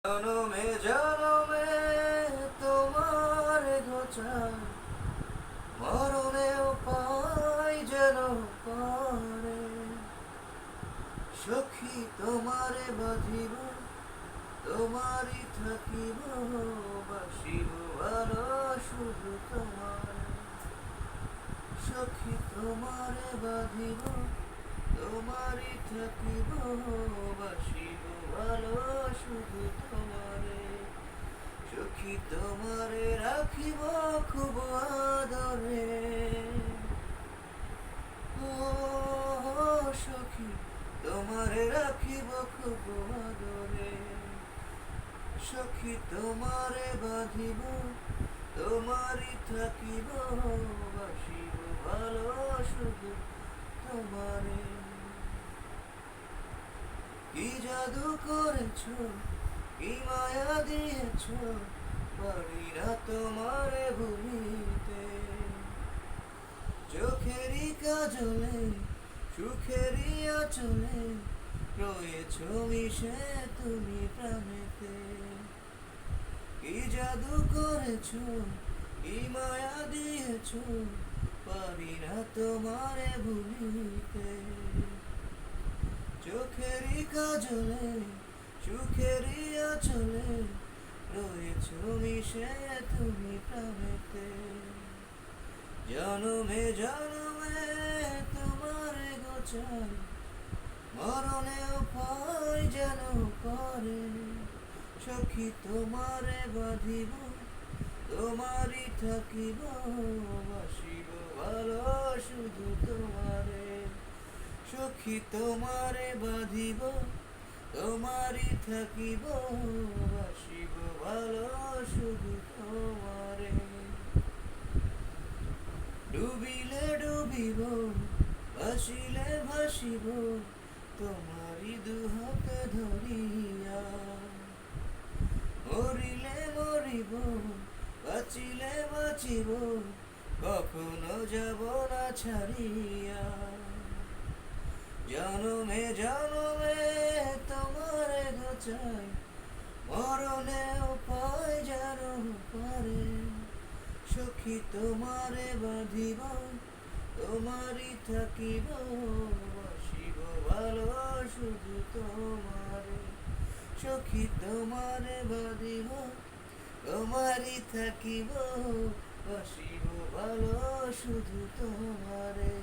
জনমে জনমে তোমার গোচার মরণেও পাই যেন পারে সখী তোমারে বাঁধিব তোমারই থাকিব বাসিব ভালো শুধু তোমার সখী তোমারে বাঁধিব তোমারই থাকিব বাসিব ভালো শুধু তোমারে সখী তোমারে রাখিব খুব আদরে ও সখী তোমারে রাখিব খুব আদরে সখী তোমারে বাঁধিব তোমারই থাকিব বাসিব ভালো শুধু তোমারে কি জাদু করেছো কি মায়া দিয়েছো পারি না তোমারে ভুলিতে চোখেরই কাজলে সুখেরই আঁচলে রয়েছো মিশে তুমি প্রাণেতে কি জাদু করেছো কি মায়া দিয়েছো পারি না তোমারে ভুলিতে চোখেরই কাজলে সুখেরই আঁচলে রয়েছো মিশে তুমি প্রাণেতে জনমে জনমে তোমার গোচার মরণেও পাই যেন পারে সখী তোমারে বাঁধিব তোমারই থাকিব বাসিব ভালো শুধু তোমারে সখী তোমারে বাঁধিব তোমারই থাকিব বাসিব ভালো শুধু তোমারে ডুবিলে ডুবিব ভাসিলে ভাসিব তোমারই দুহাতে ধরিয়া মরিলে মরিব বাঁচিলে বাঁচিব কখনো যাব না ছাড়িয়া জনমে জনমে তোমারে গোচাই মরণেও পাই যেন পারে সখী তোমারে বাঁধিব তোমারই থাকিব বাসিব ভালো শুধু তোমারে সখী তোমারে বাঁধিব তোমারই থাকিব বাসিব ভালো শুধু তোমারে।